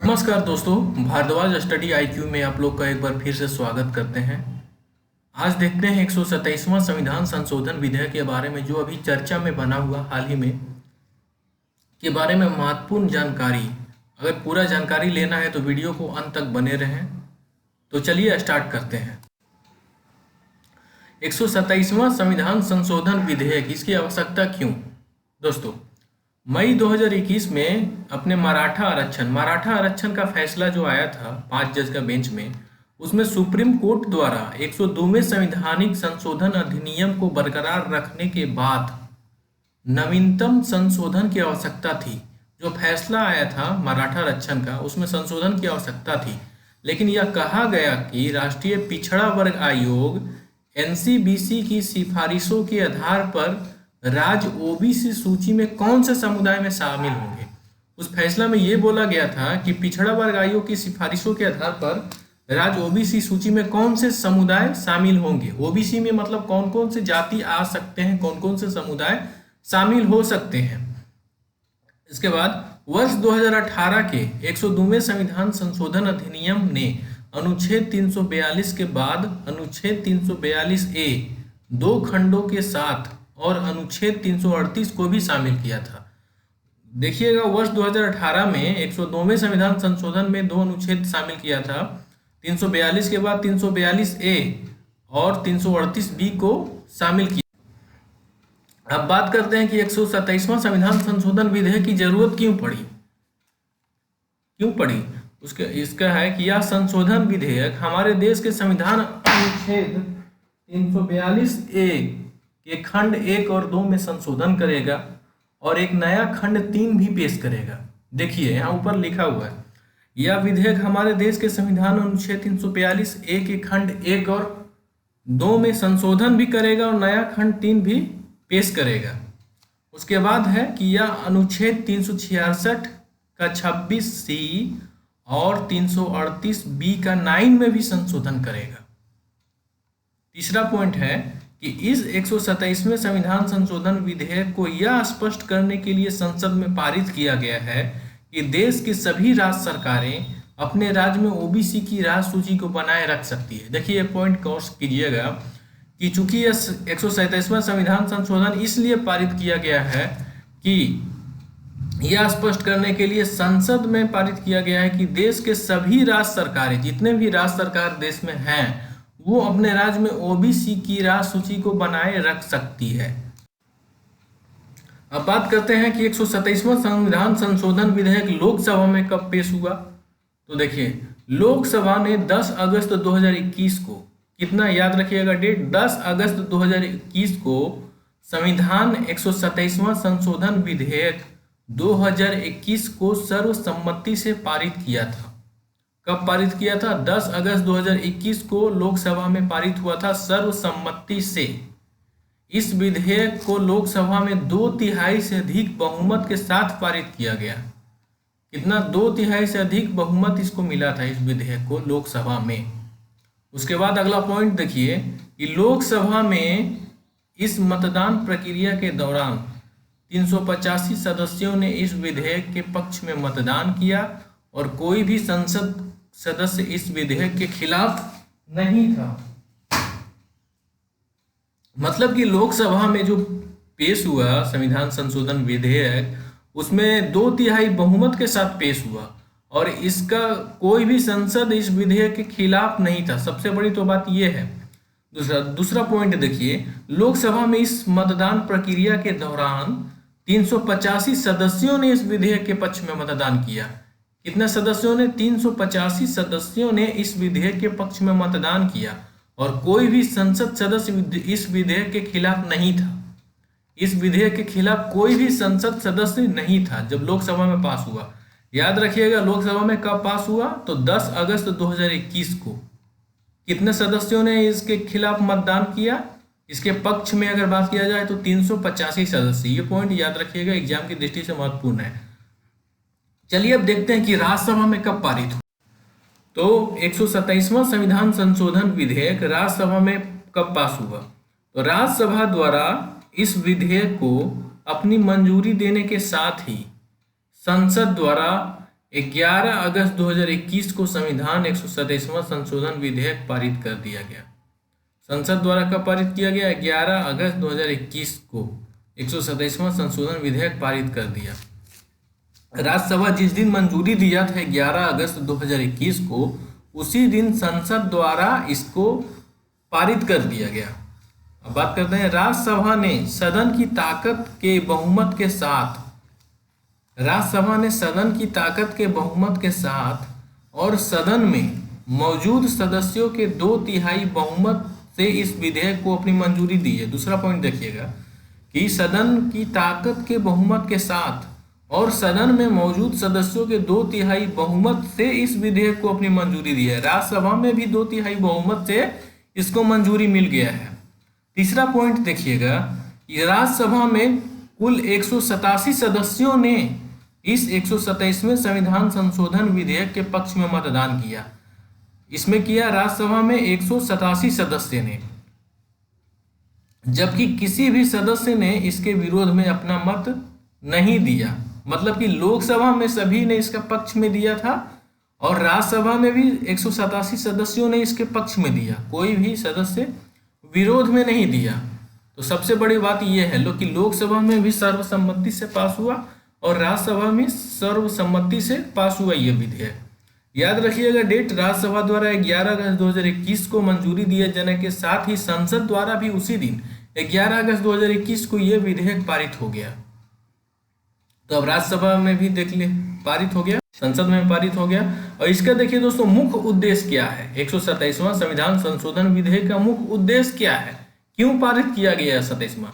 नमस्कार दोस्तों, Bhardwaj study IQ में आप लोग का एक बार फिर से स्वागत करते हैं। आज देखते हैं 127वां संविधान संशोधन विधेयक के बारे में, जो अभी चर्चा में बना हुआ हाल ही में के बारे में महत्वपूर्ण जानकारी। अगर पूरा जानकारी लेना है तो वीडियो को अंत तक बने रहें। तो चलिए स्टार्ट करते हैं। 127वां संविधान संशोधन विधेयक, इसकी आवश्यकता क्यों? दोस्तों, मई 2021 में अपने मराठा आरक्षण का फैसला जो आया था 5 जज का बेंच में, उसमें सुप्रीम कोर्ट द्वारा 102वें संवैधानिक संशोधन अधिनियम को बरकरार रखने के बाद नवीनतम संशोधन की आवश्यकता थी। जो फैसला आया था मराठा आरक्षण का, उसमें संशोधन की आवश्यकता थी, लेकिन यह कहा गया कि राष्ट्रीय पिछड़ा वर्ग आयोग एनसीबीसी की सिफारिशों के आधार पर राज्य ओबीसी सूची में कौन से समुदाय में शामिल होंगे। उस फैसला में ये बोला गया था कि पिछड़ा वर्ग आयोग की सिफारिशों के आधार पर राज्य ओबीसी सूची में कौन से समुदाय शामिल होंगे। ओबीसी में मतलब कौन कौन से जाति आ सकते हैं, कौन कौन से समुदाय शामिल हो सकते हैं। इसके बाद वर्ष 2018 के 102वें संविधान संशोधन अधिनियम ने अनुच्छेद 342 के बाद अनुच्छेद 342A 2 खंडों के साथ और अनुच्छेद 338 को भी शामिल किया था। देखिएगा, वर्ष 2018 में 102वें संविधान संशोधन में 2 अनुच्छेद शामिल किया था। 342 के बाद 342A और 338B को शामिल किया। अब बात करते हैं कि 127वां संविधान संशोधन विधेयक की जरूरत क्यों पड़ी। इसका है कि यह संशोधन विधेयक हमारे देश के संविधान अनुच्छेद 342A के खंड 1 और 2 में संशोधन करेगा और एक नया खंड 3 भी पेश करेगा। देखिए, यहाँ ऊपर लिखा हुआ है, यह विधेयक हमारे देश के संविधान अनुच्छेद 342A के खंड 1 और 2 में संशोधन भी करेगा और नया खंड 3 भी पेश करेगा। उसके बाद है कि यह अनुच्छेद 366 का 26C और 338B का 9 में भी संशोधन करेगा। तीसरा पॉइंट है कि इस 127वें संविधान संशोधन विधेयक को यह स्पष्ट करने के लिए संसद में पारित किया गया है कि देश की सभी राज्य सरकारें अपने राज्य में ओबीसी की राज्य सूची को बनाए रख सकती है। देखिए, ये पॉइंट गौर कीजिएगा कि चूंकि यह 127वां संविधान संशोधन इसलिए पारित किया गया है कि यह स्पष्ट करने के लिए संसद में पारित किया गया है कि देश के सभी राज्य सरकारें, जितने भी राज्य सरकार देश में हैं, वो अपने राज्य में ओबीसी की राज्य सूची को बनाए रख सकती है। अब बात करते हैं कि 127वां संविधान संशोधन विधेयक लोकसभा में कब पेश हुआ। तो देखिए, लोकसभा ने 10 अगस्त 2021 को, कितना याद रखिएगा डेट, 10 अगस्त 2021 को संविधान 127वां संशोधन विधेयक 2021 को सर्वसम्मति से पारित किया था। कब पारित किया था? 10 अगस्त 2021 को लोकसभा में पारित हुआ था सर्वसम्मति से। इस विधेयक को लोकसभा में 2/3 से अधिक बहुमत के साथ पारित किया गया। कितना? 2/3 से अधिक बहुमत इसको मिला था, इस विधेयक को लोकसभा में। उसके बाद अगला पॉइंट देखिए कि लोकसभा में इस मतदान प्रक्रिया के दौरान 385 सदस्यों ने इस विधेयक के पक्ष में मतदान किया और कोई भी संसद सदस्य इस विधेयक के खिलाफ नहीं था। मतलब कि लोकसभा में जो पेश हुआ संविधान संशोधन विधेयक, उसमें 2/3 बहुमत के साथ पेश हुआ और इसका कोई भी संसद इस विधेयक के खिलाफ नहीं था। सबसे बड़ी तो बात यह है। दूसरा पॉइंट देखिए, लोकसभा में इस मतदान प्रक्रिया के दौरान 385 सदस्यों ने इस विधेयक के पक्ष में मतदान किया। कितने सदस्यों ने? 385 सदस्यों ने इस विधेयक के पक्ष में मतदान किया और कोई भी संसद सदस्य इस विधेयक के खिलाफ नहीं था। इस विधेयक के खिलाफ कोई भी संसद सदस्य नहीं था जब लोकसभा में पास हुआ। याद रखिएगा, लोकसभा में कब पास हुआ? तो 10 अगस्त 2021 को। कितने सदस्यों ने इसके खिलाफ मतदान किया? इसके पक्ष में अगर बात किया जाए तो 385 सदस्य। ये पॉइंट याद रखिएगा, एग्जाम की दृष्टि से महत्वपूर्ण है। चलिए अब देखते हैं कि राज्यसभा में कब पारित हुआ। तो 127वां संविधान संशोधन विधेयक राज्यसभा में कब पास हुआ? तो राज्यसभा द्वारा इस विधेयक को अपनी मंजूरी देने के साथ ही संसद द्वारा 11 अगस्त 2021 को संविधान 127वां संशोधन विधेयक पारित कर दिया गया। संसद द्वारा कब पारित किया गया? 11 अगस्त 2021 को 127वां संशोधन विधेयक पारित कर दिया। राज्यसभा जिस दिन मंजूरी दिया था 11 अगस्त 2021 को, उसी दिन संसद द्वारा इसको पारित कर दिया गया। अब बात करते हैं, राज्यसभा ने सदन की ताकत के बहुमत के साथ, राज्यसभा ने सदन की ताकत के बहुमत के साथ और सदन में मौजूद सदस्यों के 2/3 बहुमत से इस विधेयक को अपनी मंजूरी दी है। दूसरा पॉइंट देखिएगा कि सदन की ताकत के बहुमत के साथ और सदन में मौजूद सदस्यों के 2/3 बहुमत से इस विधेयक को अपनी मंजूरी दी है। राज्यसभा में भी 2/3 बहुमत से इसको मंजूरी मिल गया है। तीसरा पॉइंट देखिएगा, राज्यसभा में कुल 187 सदस्यों ने इस 127वें संविधान संशोधन विधेयक के पक्ष में मतदान किया। इसमें किया राज्यसभा में 187 सदस्य ने, जबकि किसी भी सदस्य ने इसके विरोध में अपना मत नहीं दिया। मतलब कि लोकसभा में सभी ने इसका पक्ष में दिया था और राज्यसभा में भी 187 सदस्यों ने इसके पक्ष में दिया, कोई भी सदस्य विरोध में नहीं दिया। तो सबसे बड़ी बात यह है कि लोकसभा में भी सर्वसम्मति से पास हुआ और राज्यसभा में सर्वसम्मति से पास हुआ यह विधेयक। याद रखिएगा डेट, राज्यसभा द्वारा 11 अगस्त 2021 को मंजूरी दिए जाने के साथ ही संसद द्वारा भी उसी दिन 11 अगस्त 2021 को यह विधेयक पारित हो गया। तो अब राज्यसभा में भी देख ले पारित हो गया, संसद में पारित हो गया। और इसका देखिए दोस्तों मुख्य उद्देश्य क्या है? 127वां संविधान संशोधन विधेयक का मुख्य उद्देश्य क्या है? क्यों पारित किया गया 27वां?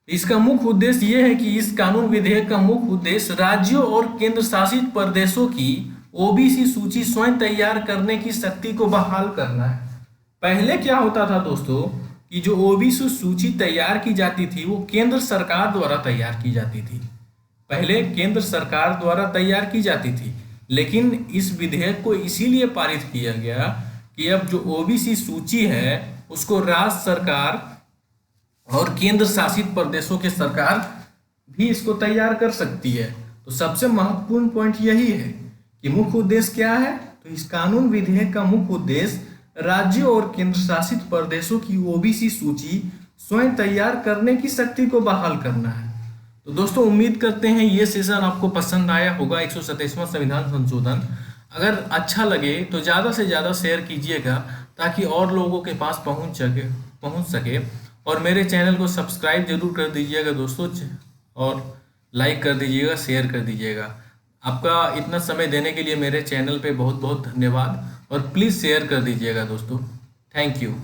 इसका मुख्य उद्देश्य यह है कि इस कानून विधेयक का मुख्य उद्देश्य राज्यों और केंद्र शासित प्रदेशों की ओबीसी सूची स्वयं तैयार करने की शक्ति को बहाल करना है। पहले क्या होता था दोस्तों कि जो ओबीसी सूची तैयार की जाती थी वो केंद्र सरकार द्वारा तैयार की जाती थी, पहले केंद्र सरकार द्वारा तैयार की जाती थी। लेकिन इस विधेयक को इसीलिए पारित किया गया कि अब जो ओबीसी सूची है उसको राज्य सरकार और केंद्र शासित प्रदेशों के सरकार भी इसको तैयार कर सकती है। तो सबसे महत्वपूर्ण पॉइंट यही है कि मुख्य उद्देश्य क्या है? तो इस कानून विधेयक का मुख्य उद्देश्य राज्यों और केंद्र शासित प्रदेशों की ओबीसी सूची स्वयं तैयार करने की शक्ति को बहाल करना है। तो दोस्तों उम्मीद करते हैं ये सेशन आपको पसंद आया होगा 127वां संविधान संशोधन। अगर अच्छा लगे तो ज़्यादा से ज़्यादा शेयर कीजिएगा ताकि और लोगों के पास पहुंच सके और मेरे चैनल को सब्सक्राइब जरूर कर दीजिएगा दोस्तों, और लाइक कर दीजिएगा, शेयर कर दीजिएगा। आपका इतना समय देने के लिए मेरे चैनल पे बहुत बहुत धन्यवाद और प्लीज़ शेयर कर दीजिएगा दोस्तों। Thank you.